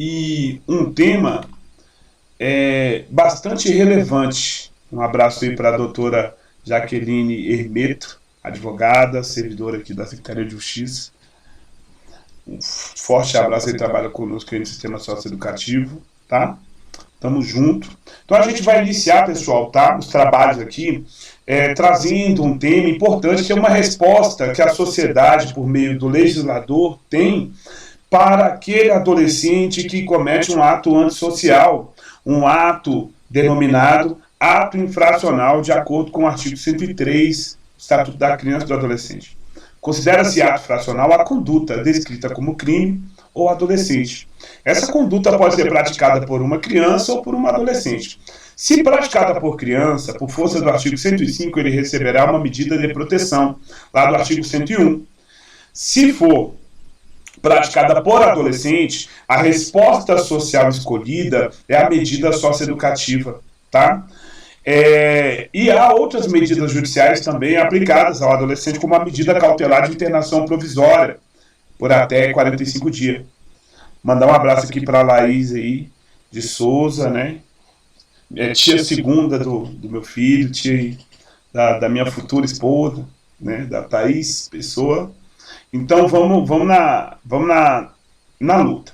e um tema bastante relevante. Um abraço aí para a doutora Jaqueline Hermeto, advogada, servidora aqui da Secretaria de Justiça. Um forte abraço aí, trabalha conosco aí no sistema socioeducativo, tá? Tamo junto. Então a gente vai iniciar, pessoal, tá? Os trabalhos aqui, trazendo um tema importante, que é uma resposta que a sociedade, por meio do legislador, tem para aquele adolescente que comete um ato antissocial, um ato denominado ato infracional, de acordo com o artigo 103 do Estatuto da Criança e do Adolescente. Considera-se ato infracional a conduta descrita como crime ou adolescente. Essa conduta pode ser praticada por uma criança ou por um adolescente. Se praticada por criança, por força do artigo 105, ele receberá uma medida de proteção, lá do artigo 101. Se for praticada por adolescente, a resposta social escolhida é a medida socioeducativa, tá? E há outras medidas judiciais também aplicadas ao adolescente, como a medida cautelar de internação provisória, por até 45 dias. Mandar um abraço aqui para a Laís aí, de Souza, né? Tia segunda do meu filho, tia da minha futura esposa, né? Da Thaís Pessoa. Então vamos na luta.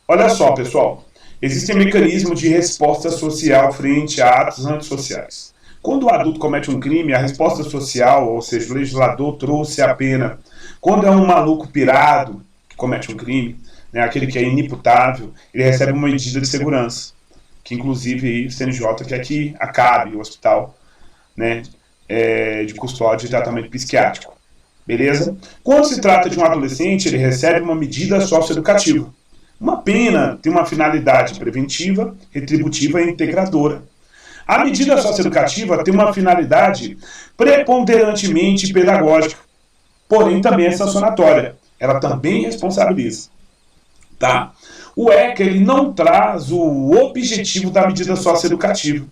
Olha só, pessoal, existem mecanismos de resposta social frente a atos antissociais. Quando o adulto comete um crime, a resposta social, ou seja, o legislador trouxe a pena. Quando é um maluco pirado que comete um crime, né, aquele que é inimputável, ele recebe uma medida de segurança, que inclusive aí, o CNJ quer que acabe o hospital, né, de custódia e tratamento psiquiátrico. Beleza? Quando se trata de um adolescente, ele recebe uma medida socioeducativa. Uma pena tem uma finalidade preventiva, retributiva e integradora. A medida socioeducativa tem uma finalidade preponderantemente pedagógica, porém também é sancionatória. Ela também responsabiliza. Tá? O ECA ele não traz o objetivo da medida socioeducativa.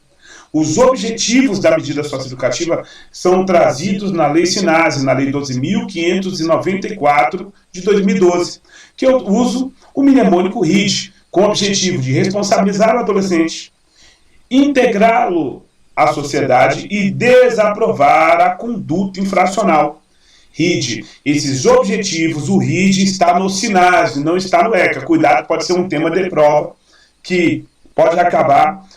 Os objetivos da medida socioeducativa são trazidos na Lei Sinase, na Lei 12.594 de 2012, que eu uso o mnemônico RID, com o objetivo de responsabilizar o adolescente, integrá-lo à sociedade e desaprovar a conduta infracional. RID, esses objetivos, o RID está no Sinase, não está no ECA. Cuidado, pode ser um tema de prova que pode acabar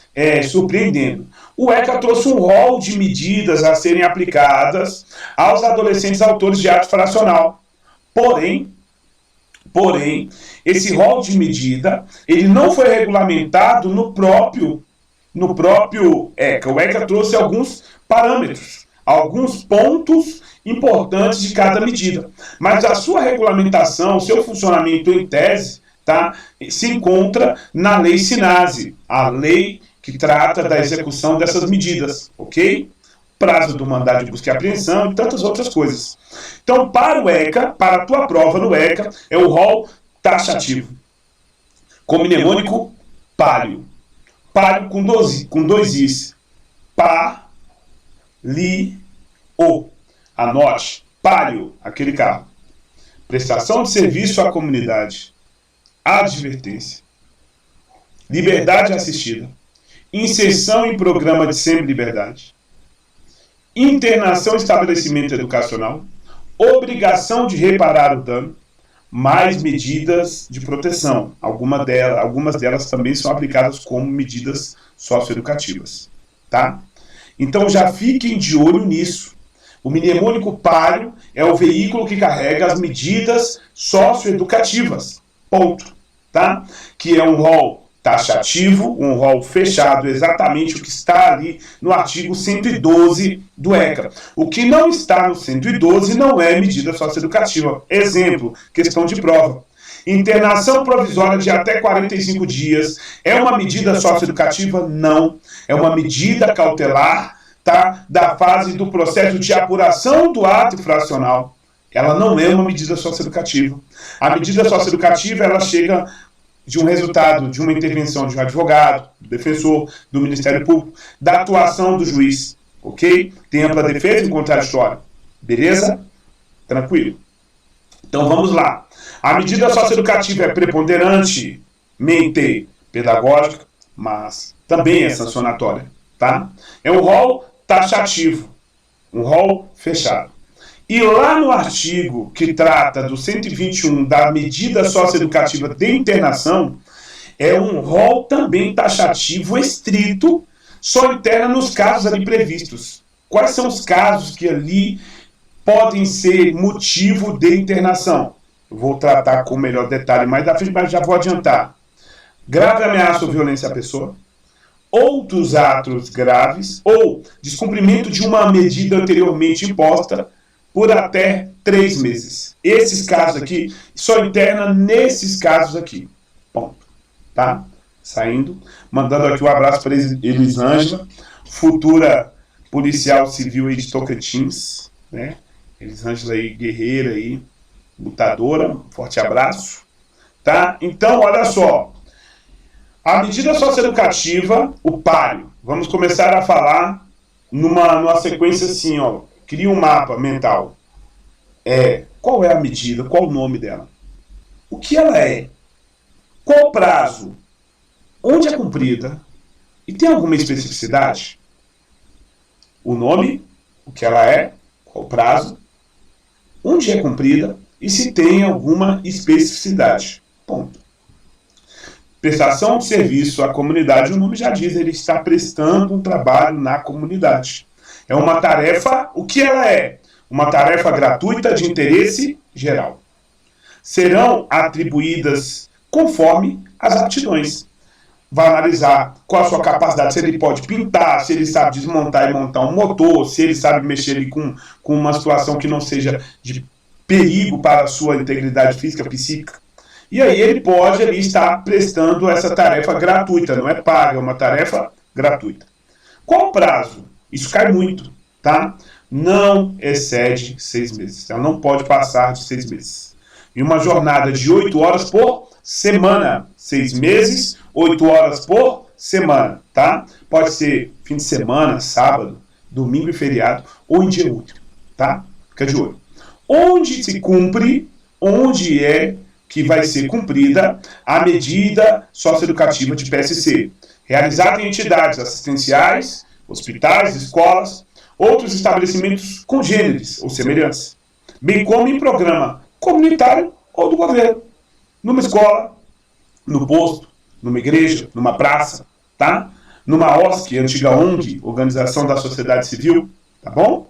surpreendendo. O ECA trouxe um rol de medidas a serem aplicadas aos adolescentes autores de ato infracional. Porém, esse rol de medida, ele não foi regulamentado no próprio ECA. O ECA trouxe alguns parâmetros, alguns pontos importantes de cada medida. Mas a sua regulamentação, o seu funcionamento em tese, tá, se encontra na Lei Sinase, a lei que trata da execução dessas medidas, ok? Prazo do mandado de busca e apreensão e tantas outras coisas. Então, para o ECA, para a tua prova no ECA, é o rol taxativo, com mnemônico pálio. Pálio com dois is. Pá, li, o. Anote. Pálio, aquele carro. Prestação de serviço à comunidade. Advertência. Liberdade assistida. Inserção em programa de semi-liberdade. Internação em estabelecimento educacional. Obrigação de reparar o dano. Mais medidas de proteção. Algumas delas também são aplicadas como medidas socioeducativas. Tá? Então já fiquem de olho nisso. O mnemônico pálio é o veículo que carrega as medidas socioeducativas. Ponto. Tá? Que é um rol taxativo, um rol fechado, exatamente o que está ali no artigo 112 do ECA. O que não está no 112 não é medida socioeducativa. Exemplo, questão de prova. Internação provisória de até 45 dias é uma medida socioeducativa? Não. É uma medida cautelar, tá, da fase do processo de apuração do ato infracional. Ela não é uma medida socioeducativa. A medida socioeducativa, ela chega de um resultado de uma intervenção de um advogado, do defensor, do Ministério Público, da atuação do juiz, ok? Tem ampla defesa e contraditório. Beleza? Tranquilo. Então vamos lá. A medida socioeducativa é preponderante, mente pedagógica, mas também é sancionatória, tá? É um rol taxativo, um rol fechado. E lá no artigo que trata do 121 da medida socioeducativa de internação, é um rol também taxativo estrito, só interna nos casos ali previstos. Quais são os casos que ali podem ser motivo de internação? Eu vou tratar com melhor detalhe mais da frente, mas já vou adiantar. Grave ameaça ou violência à pessoa, outros atos graves ou descumprimento de uma medida anteriormente imposta por até 3 meses. Esses casos aqui, só interna nesses casos aqui. Ponto. Tá? Saindo. Mandando aqui um abraço para Elisângela, futura policial civil aí de Tocantins, né? Elisângela aí, guerreira aí, lutadora, forte abraço. Tá? Então, olha só. A medida socioeducativa, o páreo. Vamos começar a falar numa sequência assim, ó. Cria um mapa mental. Qual é a medida? Qual o nome dela? O que ela é? Qual o prazo? Onde é cumprida? E tem alguma especificidade? O nome, o que ela é, qual o prazo, onde é cumprida e se tem alguma especificidade. Ponto. Prestação de serviço à comunidade, o nome já diz, ele está prestando um trabalho na comunidade. É uma tarefa, o que ela é? Uma tarefa gratuita de interesse geral. Serão atribuídas conforme as aptidões. Vai analisar qual a sua capacidade, se ele pode pintar, se ele sabe desmontar e montar um motor, se ele sabe mexer ali com uma situação que não seja de perigo para a sua integridade física, psíquica. E aí ele pode ali estar prestando essa tarefa gratuita, não é paga, é uma tarefa gratuita. Qual o prazo? Isso cai muito, tá? Não excede 6 meses. Ela não pode passar de 6 meses. E uma jornada de 8 horas por semana. 6 meses, 8 horas por semana, tá? Pode ser fim de semana, sábado, domingo e feriado, ou em dia útil, tá? Fica de olho. Onde se cumpre, onde é que vai ser cumprida a medida socioeducativa de PSC, realizada em entidades assistenciais, hospitais, escolas, outros estabelecimentos congêneres ou semelhantes, bem como em programa comunitário ou do governo, numa escola, no posto, numa igreja, numa praça, tá? Numa OSC, antiga ONG, Organização da Sociedade Civil, tá bom?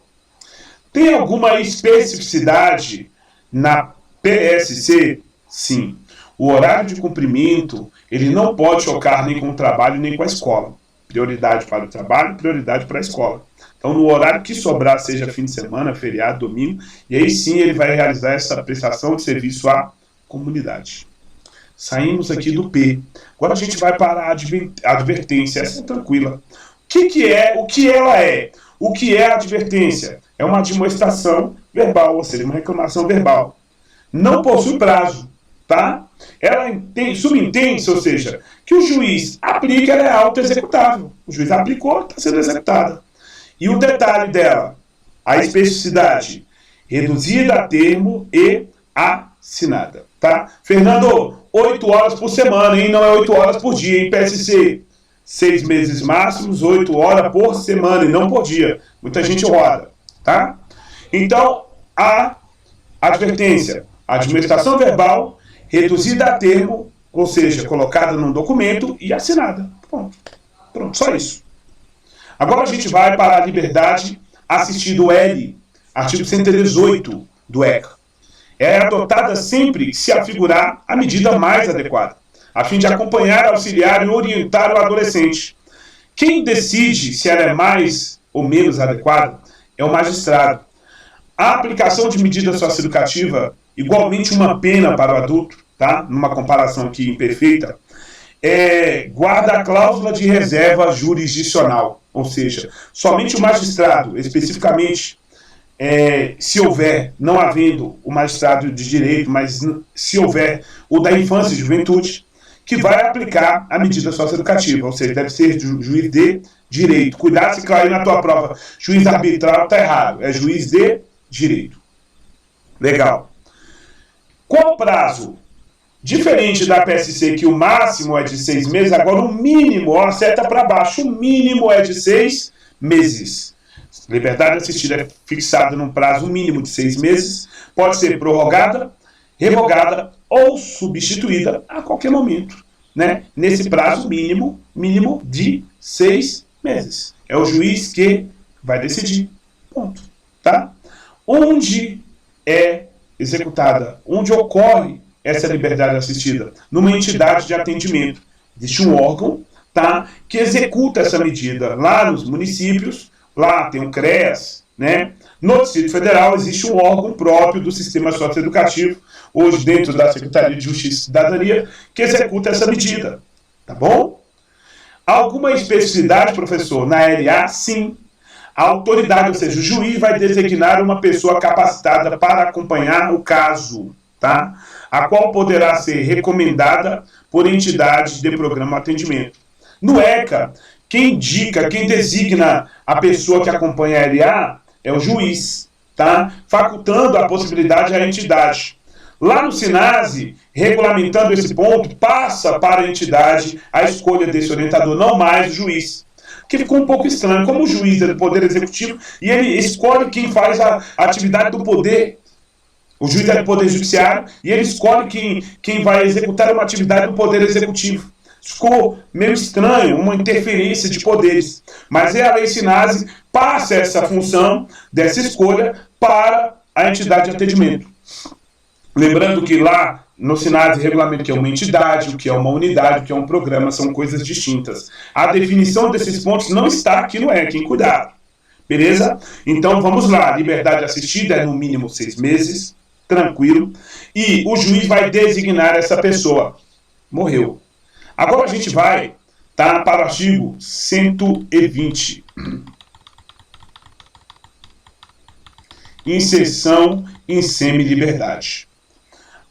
Tem alguma especificidade na PSC? Sim. O horário de cumprimento, ele não pode chocar nem com o trabalho nem com a escola. Prioridade para o trabalho, prioridade para a escola. Então, no horário que sobrar, seja fim de semana, feriado, domingo, e aí sim ele vai realizar essa prestação de serviço à comunidade. Saímos aqui do P. Agora a gente vai para a advertência. Essa é tranquila. O que ela é? O que é a advertência? É uma admoestação verbal, ou seja, uma reclamação verbal. Não possui prazo, tá? Ela subentende, ou seja, que o juiz aplica, ela é auto-executável. O juiz aplicou, está sendo executada. E o detalhe dela, a especificidade, reduzida a termo e assinada, tá? Fernando, 8 horas por semana, hein? Não é 8 horas por dia, hein? PSC, 6 meses máximos, 8 horas por semana e não por dia. Muita gente roda, tá? Então, a advertência, a admoestação verbal, reduzida a termo, ou seja, colocada num documento e assinada. Pronto, só isso. Agora a gente vai para a liberdade assistido L, artigo 118 do ECA. É adotada sempre que se afigurar a medida mais adequada, a fim de acompanhar, auxiliar e orientar o adolescente. Quem decide se ela é mais ou menos adequada é o magistrado. A aplicação de medida socioeducativa, igualmente uma pena para o adulto, tá? Numa comparação aqui imperfeita, guarda a cláusula de reserva jurisdicional, ou seja, somente o magistrado, especificamente, se houver, não havendo o magistrado de direito, mas se houver o da infância e juventude, que vai aplicar a medida socioeducativa, ou seja, deve ser juiz de direito. Cuidado se cair na tua prova, juiz arbitral está errado, é juiz de direito. Legal. Qual o prazo? Diferente da PSC, que o máximo é de 6 meses, agora o mínimo, ó, seta para baixo, o mínimo é de 6 meses. Liberdade assistida é fixada num prazo mínimo de 6 meses, pode ser prorrogada, revogada ou substituída a qualquer momento, né? Nesse prazo mínimo de 6 meses. É o juiz que vai decidir. Ponto. Tá? Onde é executada, onde ocorre essa liberdade assistida? Numa entidade de atendimento. Existe um órgão, tá, que executa essa medida lá nos municípios, lá tem um CREAS, né? No Distrito Federal existe um órgão próprio do sistema socioeducativo, hoje dentro da Secretaria de Justiça e Cidadania, que executa essa medida. Tá bom? Alguma especificidade, professor? Na LA, sim. A autoridade, ou seja, o juiz vai designar uma pessoa capacitada para acompanhar o caso, tá? A qual poderá ser recomendada por entidade de programa de atendimento. No ECA, quem indica, quem designa a pessoa que acompanha a LA é o juiz, tá? Facultando a possibilidade à entidade. Lá no SINASE, regulamentando esse ponto, passa para a entidade a escolha desse orientador, não mais o juiz. Que ficou um pouco estranho, como o juiz é do Poder Executivo e ele escolhe quem faz a atividade do poder. O juiz é do Poder Judiciário e ele escolhe quem vai executar uma atividade do Poder Executivo. Ficou meio estranho, uma interferência de poderes. Mas a lei SINASE passa essa função, dessa escolha, para a entidade de atendimento. Lembrando que lá no SINASE regulamenta o que é uma entidade, o que é uma unidade, o que é um programa, são coisas distintas. A definição desses pontos não está aqui no ECA, cuidado. Beleza? Então vamos lá, liberdade assistida é no mínimo 6 meses, tranquilo, e o juiz vai designar essa pessoa. Morreu. Agora a gente vai para o artigo 120. Inserção em semi-liberdade.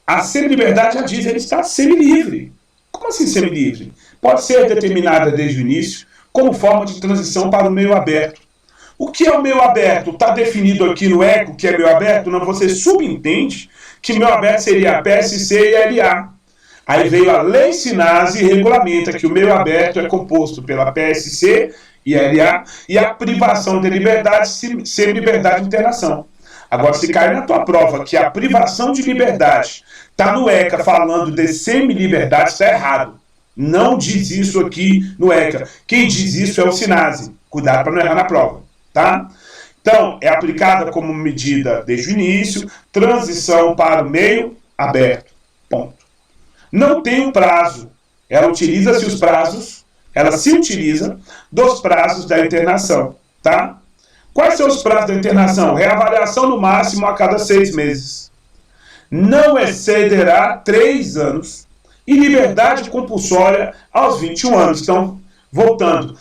A semi-liberdade já diz, ele está semi-livre. Como assim semi-livre? Pode ser determinada desde o início como forma de transição para o meio aberto. O que é o meio aberto? Está definido aqui no ECA o que é meio aberto? Não, você subentende que meio aberto seria a PSC e a LA. Aí veio a Lei SINASE e regulamenta que o meio aberto é composto pela PSC e a LA e a privação de liberdade sem liberdade de internação. Agora, se cair na tua prova que a privação de liberdade está no ECA falando de semi-liberdade, está errado. Não diz isso aqui no ECA. Quem diz isso é o SINASE. Cuidado para não errar na prova, tá? Então, é aplicada como medida desde o início, transição para o meio aberto. Ponto. Não tem um prazo. Ela se utiliza dos prazos da internação, tá? Quais são os prazos da internação? Reavaliação no máximo a cada 6 meses. Não excederá 3 anos. E liberdade compulsória aos 21 anos. Então, voltando.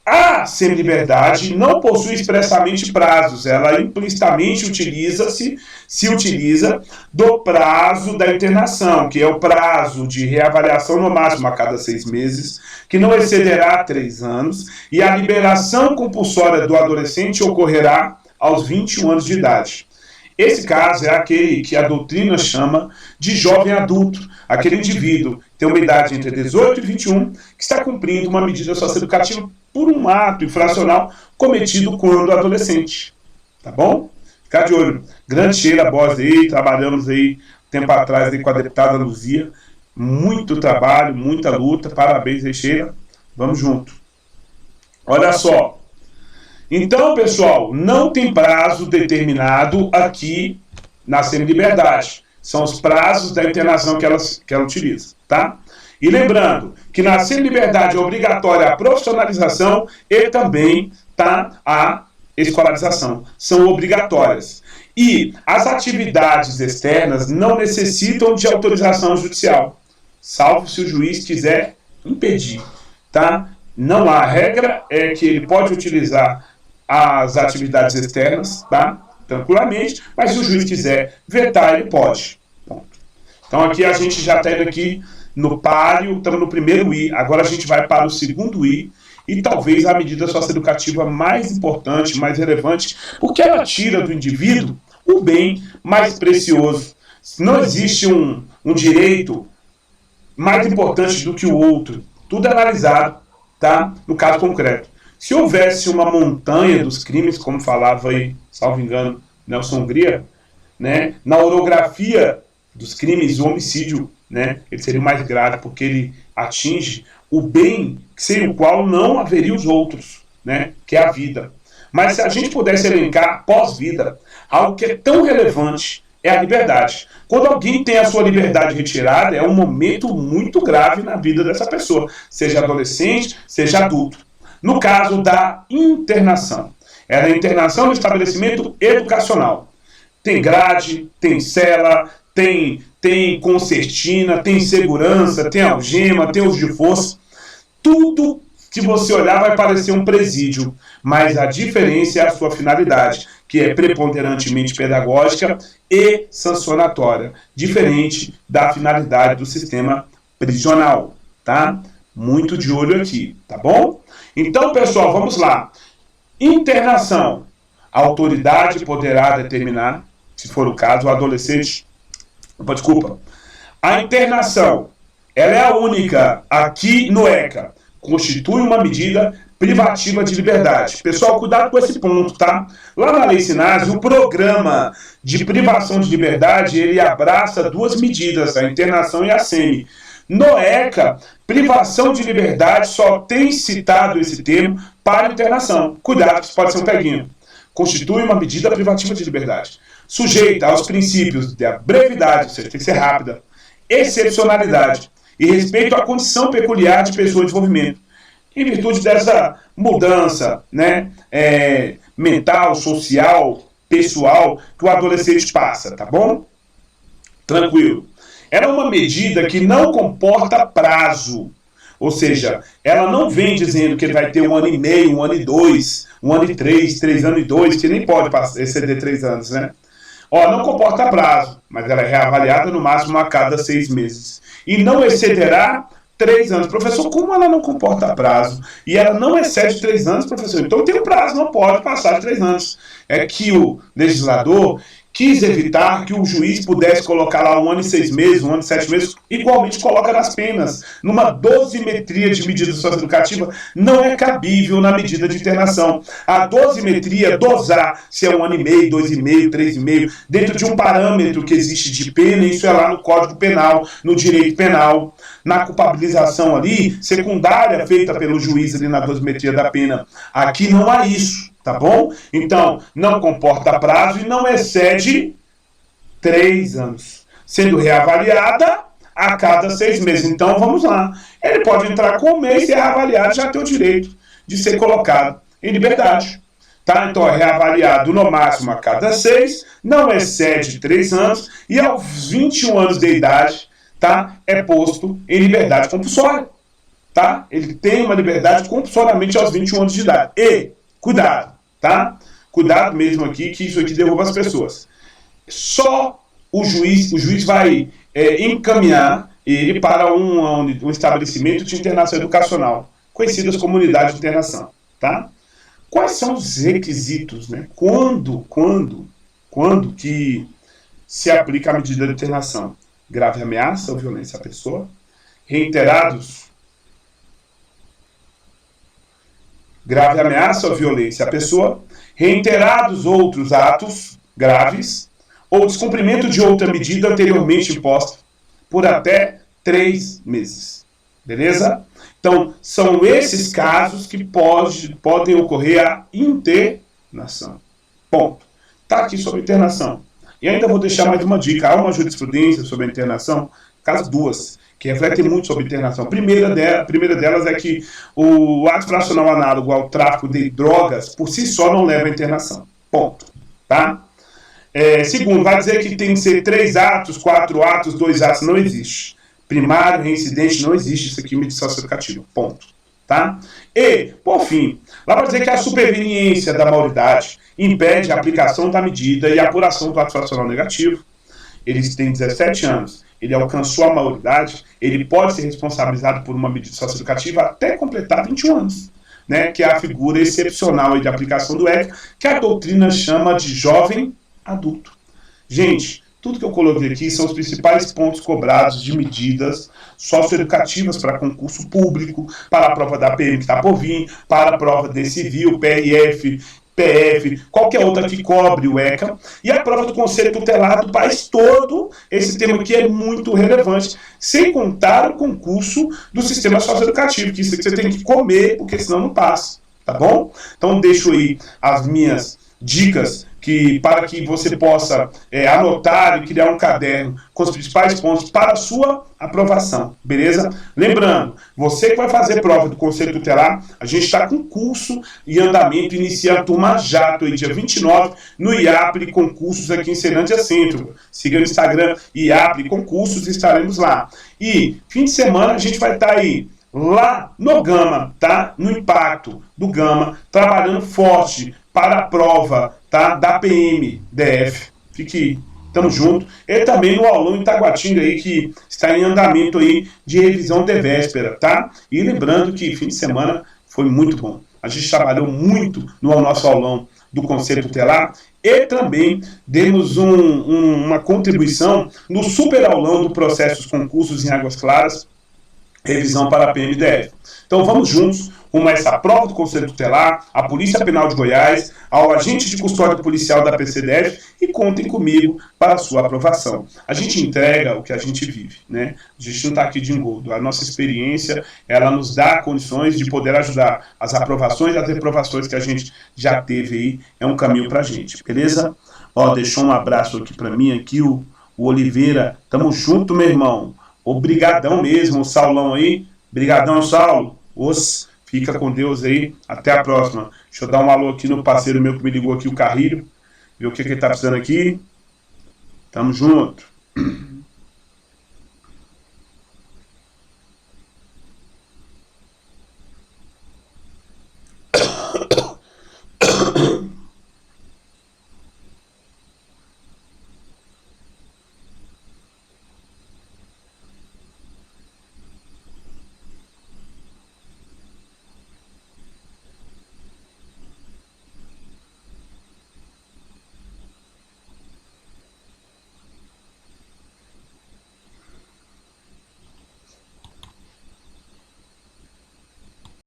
A semi-liberdade não possui expressamente prazos. Ela implicitamente se utiliza do prazo da internação, que é o prazo de reavaliação no máximo a cada 6 meses, que não excederá 3 anos, e a liberação compulsória do adolescente ocorrerá aos 21 anos de idade. Esse caso é aquele que a doutrina chama de jovem adulto, aquele indivíduo que tem uma idade entre 18 e 21, que está cumprindo uma medida socioeducativa por um ato infracional cometido quando adolescente. Tá bom? Ficar de olho. Grande Sheila Boss aí, trabalhamos aí tempo atrás aí com a deputada Luzia. Muito trabalho, muita luta. Parabéns aí, Sheila. Vamos junto. Olha só. Então, pessoal, não tem prazo determinado aqui na semi-liberdade. São os prazos da internação que ela utiliza, tá? E lembrando que na semi-liberdade é obrigatória a profissionalização e também a escolarização. São obrigatórias. E as atividades externas não necessitam de autorização judicial, salvo se o juiz quiser impedir, tá? Não há regra, é que ele pode utilizar as atividades externas, tá? Tranquilamente, mas se o juiz quiser vetar, ele pode. Ponto. Então aqui a gente já está indo aqui no páreo, estamos no primeiro I, agora a gente vai para o segundo I, e talvez a medida socioeducativa mais importante, mais relevante, porque ela tira do indivíduo o bem mais precioso. Não existe um direito mais importante do que o outro. Tudo é analisado, tá? No caso concreto. Se houvesse uma montanha dos crimes, como falava aí, salvo engano, Nelson Hungria, né, na orografia dos crimes, o homicídio, né, ele seria o mais grave, porque ele atinge o bem sem o qual não haveria os outros, né, que é a vida. Mas se a gente pudesse elencar pós-vida, algo que é tão relevante é a liberdade. Quando alguém tem a sua liberdade retirada, é um momento muito grave na vida dessa pessoa, seja adolescente, seja adulto. No caso da internação, é a internação no estabelecimento educacional. Tem grade, tem cela, tem concertina, tem segurança, tem algema, tem uso de força. Tudo que você olhar vai parecer um presídio, mas a diferença é a sua finalidade, que é preponderantemente pedagógica e sancionatória, diferente da finalidade do sistema prisional, tá? Muito de olho aqui, tá bom? Então, pessoal, vamos lá. Internação. A autoridade poderá determinar, se for o caso, o adolescente... Desculpa. A internação, ela é a única aqui no ECA. Constitui uma medida privativa de liberdade. Pessoal, cuidado com esse ponto, tá? Lá na Lei Sinase, o programa de privação de liberdade, ele abraça duas medidas, a internação e a semi. No ECA, privação de liberdade só tem citado esse termo para internação. Cuidado, que isso pode ser um peguinho. Constitui uma medida privativa de liberdade, sujeita aos princípios da brevidade, ou seja, tem que ser rápida, excepcionalidade e respeito à condição peculiar de pessoa em desenvolvimento, em virtude dessa mudança, né, mental, social, pessoal que o adolescente passa, tá bom? Tranquilo. Ela é uma medida que não comporta prazo, ou seja, ela não vem dizendo que ele vai ter 1 ano e meio, 1 ano e 2, 1 ano e 3, 3 anos e 2, que nem pode exceder 3 anos, né? Ó, não comporta prazo, mas ela é reavaliada no máximo a cada 6 meses. E não excederá 3 anos. Professor, como ela não comporta prazo? E ela não excede 3 anos, professor? Então tem um prazo, não pode passar de 3 anos. É que o legislador quis evitar que o juiz pudesse colocar lá 1 ano e 6 meses, 1 ano e 7 meses, igualmente coloca nas penas. Numa dosimetria de medida socioeducativa, não é cabível na medida de internação. A dosimetria, dosar se é 1 ano e meio, 2,5, 3,5, dentro de um parâmetro que existe de pena, isso é lá no Código Penal, no direito penal, na culpabilização ali, secundária feita pelo juiz ali na dosimetria da pena. Aqui não há isso. Tá bom? Então, não comporta prazo e não excede 3 anos. Sendo reavaliada a cada 6 meses. Então, vamos lá. Ele pode entrar com 1 mês e ser reavaliado, já tem o direito de ser colocado em liberdade. Tá? Então, é reavaliado no máximo a cada 6, não excede 3 anos e aos 21 anos de idade, tá? É posto em liberdade compulsória. Tá? Ele tem uma liberdade compulsoriamente aos 21 anos de idade. E cuidado, tá? Cuidado mesmo aqui, que isso aqui derruba as pessoas. Só o juiz vai encaminhar ele para um estabelecimento de internação educacional, conhecidas como unidade de internação, tá? Quais são os requisitos, né? Quando que se aplica a medida de internação? Grave ameaça ou violência à pessoa, grave ameaça ou violência à pessoa, reiterados outros atos graves, ou descumprimento de outra medida anteriormente imposta, por até 3 meses. Beleza? Então, são esses casos que podem ocorrer a internação. Ponto. Está aqui sobre internação. E ainda vou deixar mais uma dica. Há uma jurisprudência sobre a internação, caso 2, que refletem muito sobre internação. A primeira delas é que o ato infracional análogo ao tráfico de drogas, por si só, não leva à internação. Ponto. Tá? Segundo, vai dizer que tem que ser 3 atos, 4 atos, 2 atos. Não existe. Primário, reincidente, não existe isso aqui em medida socioeducativa. Ponto. Tá? E, por fim, lá vai dizer que a superveniência da maioridade impede a aplicação da medida e a apuração do ato infracional negativo. Ele tem 17 anos. Ele alcançou a maioridade, ele pode ser responsabilizado por uma medida socioeducativa até completar 21 anos, né, que é a figura excepcional de aplicação do ECA, que a doutrina chama de jovem adulto. Gente, Tudo que eu coloquei aqui são os principais pontos cobrados de medidas socioeducativas para concurso público, para a prova da PM que está por vir, para a prova de civil, PRF, PF, qualquer outra que cobre o ECA, e a prova do Conselho Tutelar do país todo. Esse tema aqui é muito relevante, sem contar o concurso do sistema socioeducativo, que isso aqui você tem que comer, porque senão não passa, tá bom? Então deixo aí as minhas dicas para que você possa anotar e criar um caderno com os principais pontos para a sua aprovação, beleza? Lembrando, você que vai fazer prova do Conselho Tutelar, a gente está com curso em andamento, iniciando a turma jato, aí, dia 29, no IAPRE Concursos aqui em Ceilândia Centro. Siga no Instagram, IAPRE Concursos, estaremos lá. E fim de semana a gente vai estar aí lá no Gama, tá? No Impacto do Gama, trabalhando forte para a prova, tá? Da PM, DF. Fique, tamo junto. E também no aulão em Taguatinga aí, que está em andamento aí de revisão de véspera, tá? E lembrando que fim de semana foi muito bom. A gente trabalhou muito no nosso aulão do Conselho Tutelar e também demos uma contribuição no super aulão do Processos Concursos em Águas Claras, revisão para a PMDF. Então vamos juntos rumo a essa prova do Conselho Tutelar, a Polícia Penal de Goiás, ao agente de custódia policial da PCDF, e contem comigo para a sua aprovação. A gente entrega o que a gente vive, né? A gente não está aqui de engodo. A nossa experiência, ela nos dá condições de poder ajudar. As aprovações e as reprovações que a gente já teve aí, é um caminho para a gente, beleza? Ó, deixou um abraço aqui para mim, aqui o Oliveira. Tamo junto, meu irmão. Obrigadão mesmo, o Saulão aí. Brigadão, Saulo. Fica com Deus aí. Até a próxima. Deixa eu dar um alô aqui no parceiro meu que me ligou aqui, o Carrilho. Ver o que ele tá precisando aqui. Tamo junto.